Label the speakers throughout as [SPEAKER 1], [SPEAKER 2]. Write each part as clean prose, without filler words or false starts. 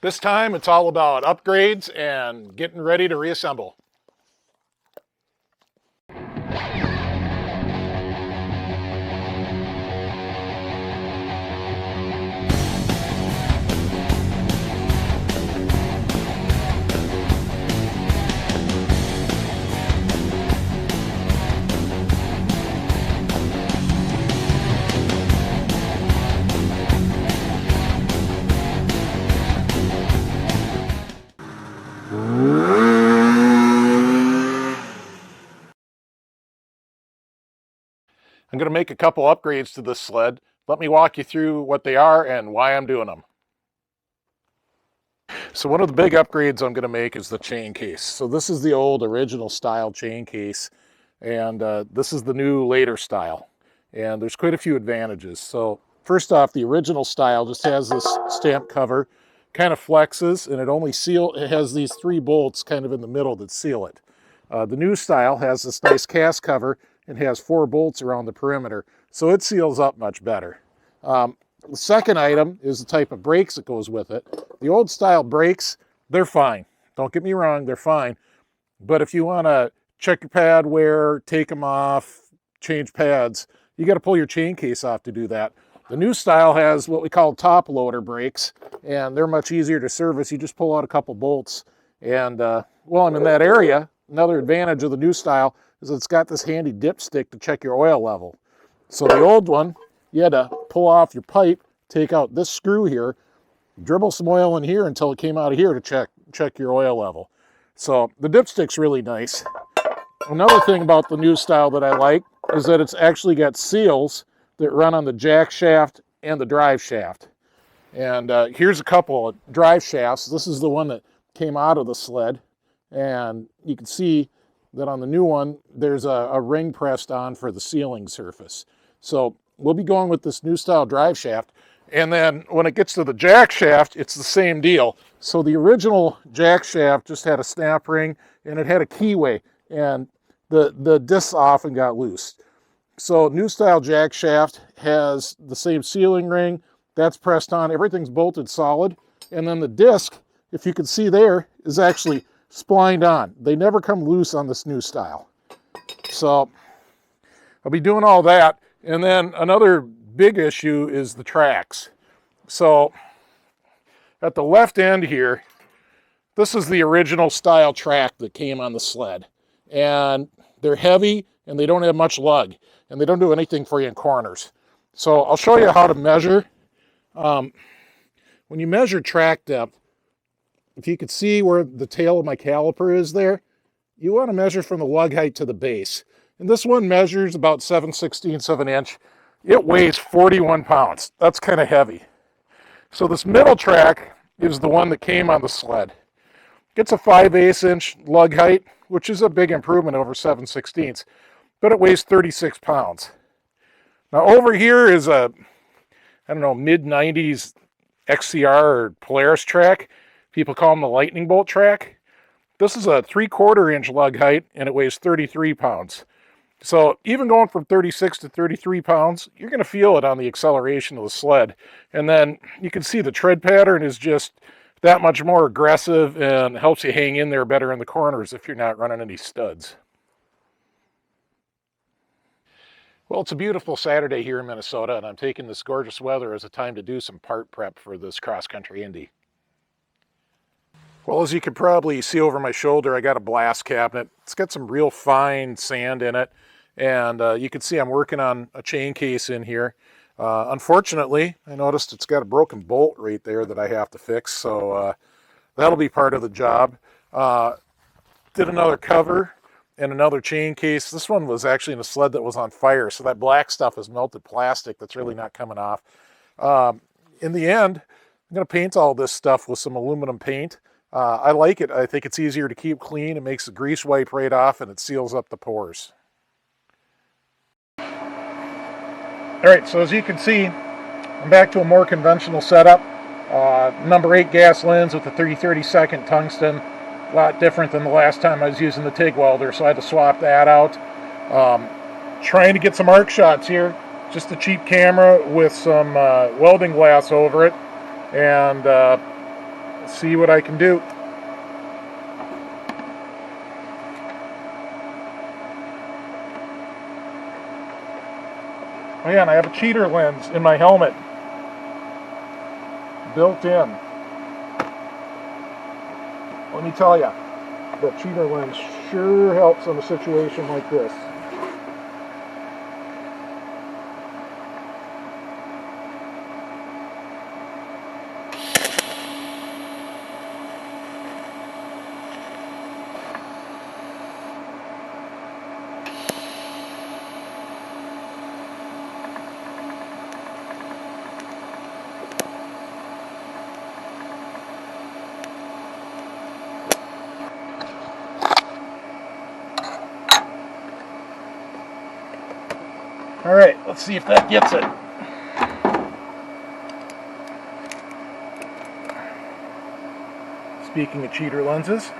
[SPEAKER 1] This time it's all about upgrades and getting ready to reassemble. I'm going to make a couple upgrades to this sled. Let me walk you through what they are and why I'm doing them. So one of the big upgrades I'm going to make is the chain case. So this is the old original style chain case, and this is the new later style. And there's quite a few advantages. So first off, the original style just has this stamp cover, kind of flexes, and it has these 3 bolts kind of in the middle that seal it. The new style has this nice cast cover and has 4 bolts around the perimeter, so it seals up much better. The second item is the type of brakes that goes with it. The old style brakes, they're fine. Don't get me wrong, they're fine. But if you want to check your pad wear, take them off, change pads, you got to pull your chain case off to do that. The new style has what we call top loader brakes, and they're much easier to service. You just pull out a couple bolts, and while I'm in that area, another advantage of the new style is it's got this handy dipstick to check your oil level. So the old one, you had to pull off your pipe, take out this screw here, dribble some oil in here until it came out of here to check your oil level. So the dipstick's really nice. Another thing about the new style that I like is that it's actually got seals that run on the jack shaft and the drive shaft. And here's a couple of drive shafts. This is the one that came out of the sled, and you can see that on the new one there's a ring pressed on for the sealing surface. So we'll be going with this new style drive shaft, and then when it gets to the jack shaft, it's the same deal. So the original jack shaft just had a snap ring and it had a keyway, and the discs often got loose. So new style jack shaft has the same sealing ring that's pressed on, everything's bolted solid, and then the disc, if you can see there, is actually splined on. They never come loose on this new style. So I'll be doing all that. And then another big issue is the tracks. So at the left end here, this is the original style track that came on the sled. And they're heavy and they don't have much lug, and they don't do anything for you in corners. So I'll show you how to measure. When you measure track depth, if you could see where the tail of my caliper is there, you want to measure from the lug height to the base. And this one measures about 7/16 of an inch. It weighs 41 pounds. That's kind of heavy. So this middle track is the one that came on the sled. It's a 5/8 inch lug height, which is a big improvement over 7/16, but it weighs 36 pounds. Now over here is a, I don't know, mid-90s XCR or Polaris track. People call them the lightning bolt track. This is a 3/4 inch lug height and it weighs 33 pounds. So even going from 36 to 33 pounds, you're going to feel it on the acceleration of the sled. And then you can see the tread pattern is just that much more aggressive and helps you hang in there better in the corners if you're not running any studs. Well, it's a beautiful Saturday here in Minnesota, and I'm taking this gorgeous weather as a time to do some part prep for this cross-country Indy. Well, as you can probably see over my shoulder, I got a blast cabinet. It's got some real fine sand in it, and you can see I'm working on a chain case in here. Unfortunately, I noticed it's got a broken bolt right there that I have to fix, so that'll be part of the job. Did another cover and another chain case. This one was actually in a sled that was on fire, so that black stuff is melted plastic that's really not coming off. In the end, I'm going to paint all this stuff with some aluminum paint. I like it. I think it's easier to keep clean. It makes the grease wipe right off and it seals up the pores. All right, so as you can see, I'm back to a more conventional setup. Number 8 gas lens with the 30/32 tungsten. A lot different than the last time I was using the TIG welder, so I had to swap that out. Trying to get some arc shots here. Just a cheap camera with some welding glass over it. And Let's see what I can do. Man, I have a cheater lens in my helmet. Built in. Let me tell you, the cheater lens sure helps in a situation like this. All right, let's see if that gets it. Speaking of cheater lenses,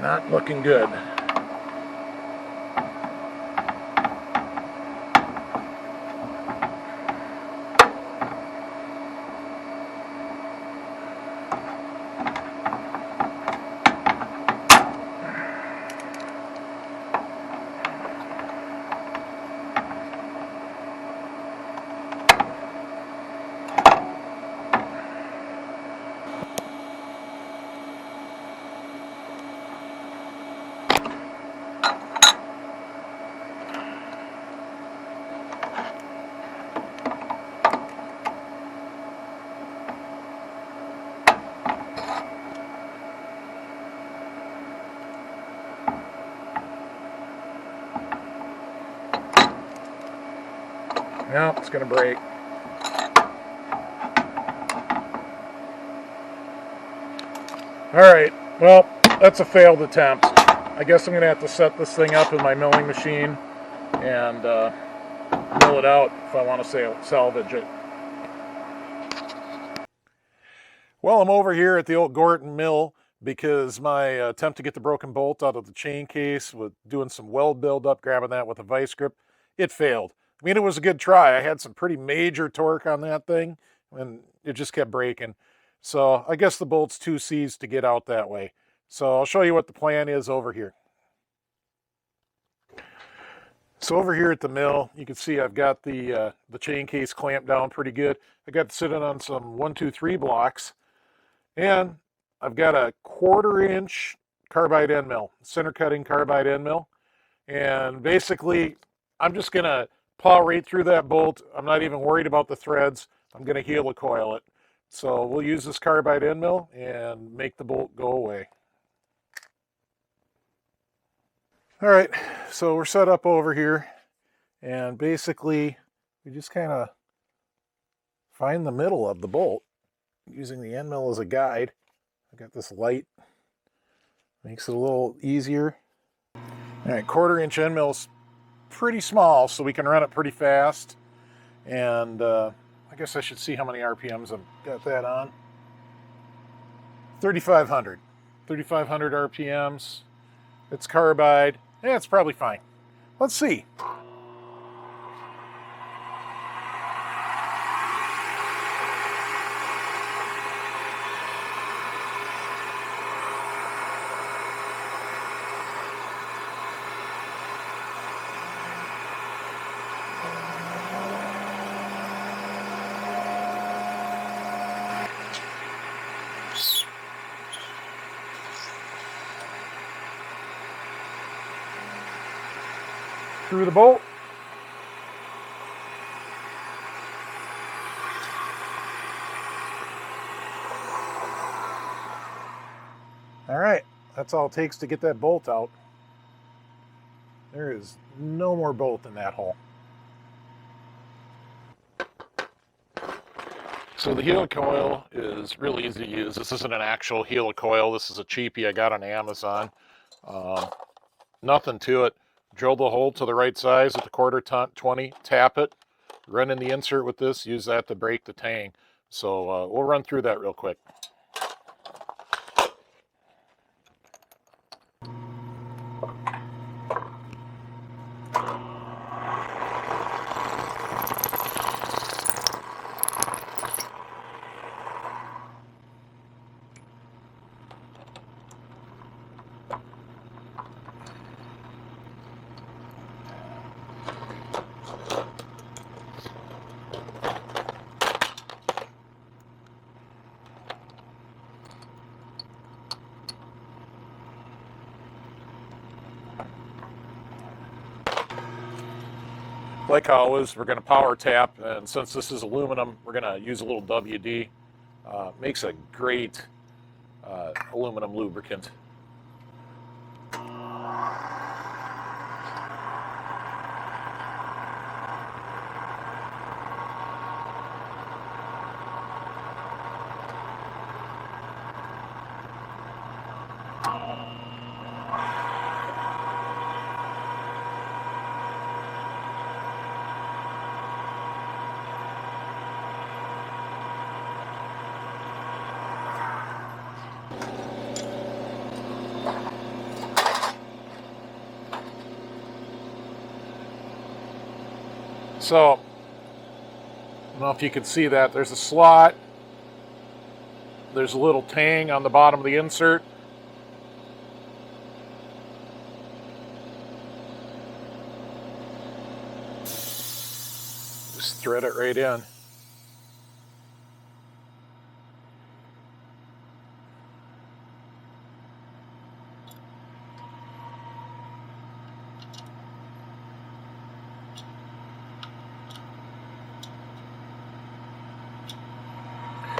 [SPEAKER 1] not looking good. No, it's going to break. Alright, well, that's a failed attempt. I guess I'm going to have to set this thing up in my milling machine and mill it out if I want to salvage it. Well, I'm over here at the old Gorton mill because my attempt to get the broken bolt out of the chain case with doing some weld buildup, grabbing that with a vice grip, it failed. I mean, it was a good try. I had some pretty major torque on that thing, and it just kept breaking. So I guess the bolt's too seized to get out that way. So I'll show you what the plan is over here. So over here at the mill, you can see I've got the chain case clamped down pretty good. I got it sitting on some 1-2-3 blocks, and I've got a 1/4-inch carbide end mill, center cutting carbide end mill, and basically I'm just gonna plow right through that bolt. I'm not even worried about the threads. I'm gonna helicoil it. So we'll use this carbide end mill and make the bolt go away. All right, so we're set up over here, and basically we just kind of find the middle of the bolt using the end mill as a guide. I got this light, makes it a little easier. All right, 1/4-inch end mill's pretty small, so we can run it pretty fast. And I guess I should see how many RPMs I've got that on. 3,500. 3,500 RPMs. It's carbide. Yeah, it's probably fine. Let's see. Through the bolt. All right, that's all it takes to get that bolt out. There is no more bolt in that hole. So the helicoil is really easy to use. This isn't an actual helicoil. This is a cheapie I got on Amazon. Nothing to it. Drill the hole to the right size with the 1/4 20, tap it, run in the insert with this, use that to break the tang. So we'll run through that real quick. Like always, we're going to power tap, and since this is aluminum, we're going to use a little WD. Makes a great aluminum lubricant. So, I don't know if you can see that. There's a slot. There's a little tang on the bottom of the insert. Just thread it right in.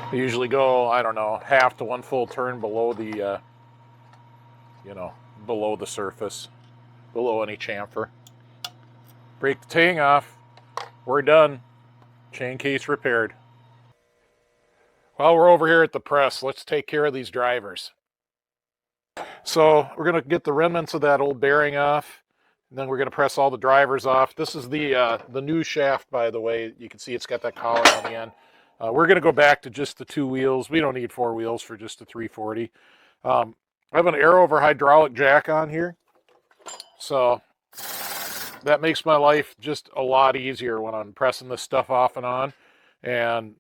[SPEAKER 1] I usually go, I don't know, half to 1 full turn below the, below the surface, below any chamfer. Break the tang off. We're done. Chain case repaired. While we're over here at the press, let's take care of these drivers. So we're going to get the remnants of that old bearing off, and then we're going to press all the drivers off. This is the new shaft, by the way. You can see it's got that collar on the end. We're going to go back to just the 2 wheels. We don't need 4 wheels for just a 340. I have an air over hydraulic jack on here, so that makes my life just a lot easier when I'm pressing this stuff off and on. And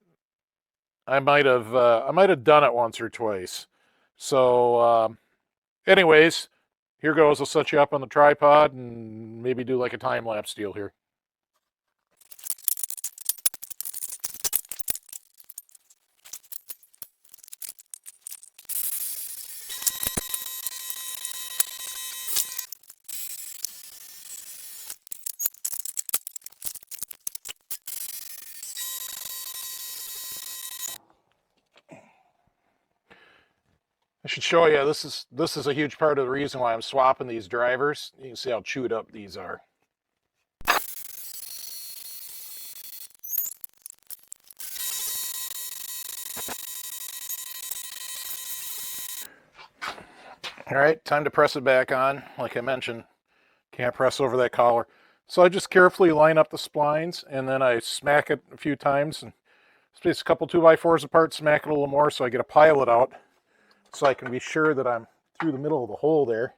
[SPEAKER 1] I might have done it once or twice. So anyways, here goes. I'll set you up on the tripod and maybe do like a time-lapse deal here. I should show you, this is a huge part of the reason why I'm swapping these drivers. You can see how chewed up these are. All right, time to press it back on. Like I mentioned, can't press over that collar. So I just carefully line up the splines, and then I smack it a few times, and space a couple 2x4s apart, smack it a little more so I get a pilot out, so I can be sure that I'm through the middle of the hole there.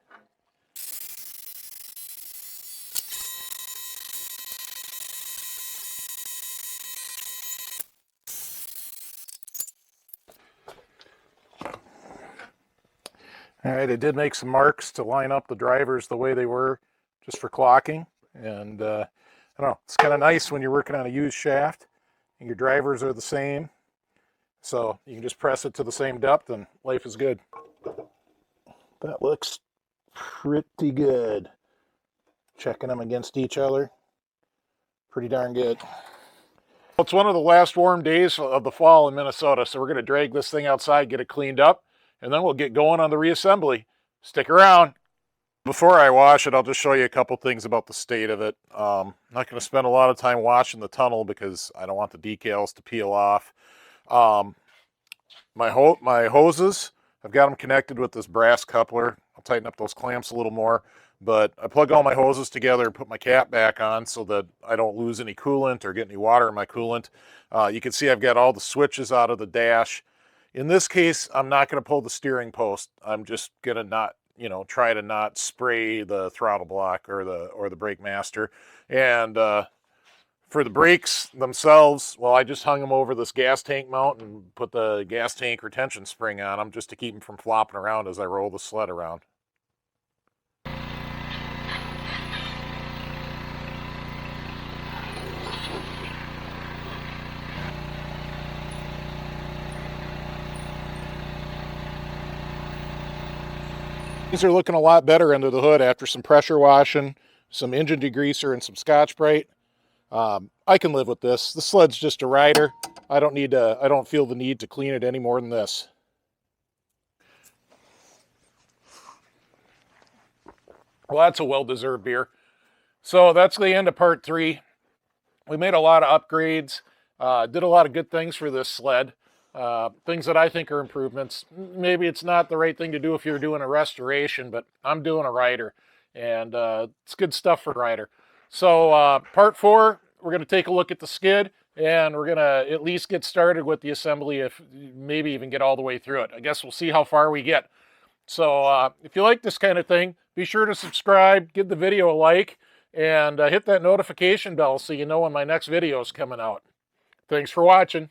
[SPEAKER 1] All right, I did make some marks to line up the drivers the way they were, just for clocking. And I don't know, it's kind of nice when you're working on a used shaft and your drivers are the same. So you can just press it to the same depth and life is good. That looks pretty good. Checking them against each other. Pretty darn good. It's one of the last warm days of the fall in Minnesota, so we're going to drag this thing outside, get it cleaned up, and then we'll get going on the reassembly. Stick around. Before I wash it, I'll just show you a couple things about the state of it. I'm not going to spend a lot of time washing the tunnel because I don't want the decals to peel off. My hoses, I've got them connected with this brass coupler. I'll tighten up those clamps a little more, but I plug all my hoses together and put my cap back on so that I don't lose any coolant or get any water in my coolant. You can see I've got all the switches out of the dash. In this case, I'm not going to pull the steering post. I'm just going to not, try to not spray the throttle block or the brake master. And for the brakes themselves, well, I just hung them over this gas tank mount and put the gas tank retention spring on them just to keep them from flopping around as I roll the sled around. These are looking a lot better under the hood after some pressure washing, some engine degreaser, and some Scotch-Brite. I can live with this. The sled's just a rider. I don't feel the need to clean it any more than this. Well, that's a well-deserved beer. So that's the end of part 3. We made a lot of upgrades, did a lot of good things for this sled. Things that I think are improvements. Maybe it's not the right thing to do if you're doing a restoration, but I'm doing a rider, and it's good stuff for a rider. So part 4, we're going to take a look at the skid, and we're going to at least get started with the assembly, if maybe even get all the way through it. I guess we'll see how far we get. So if you like this kind of thing, be sure to subscribe, give the video a like, and hit that notification bell so you know when my next video is coming out. Thanks for watching.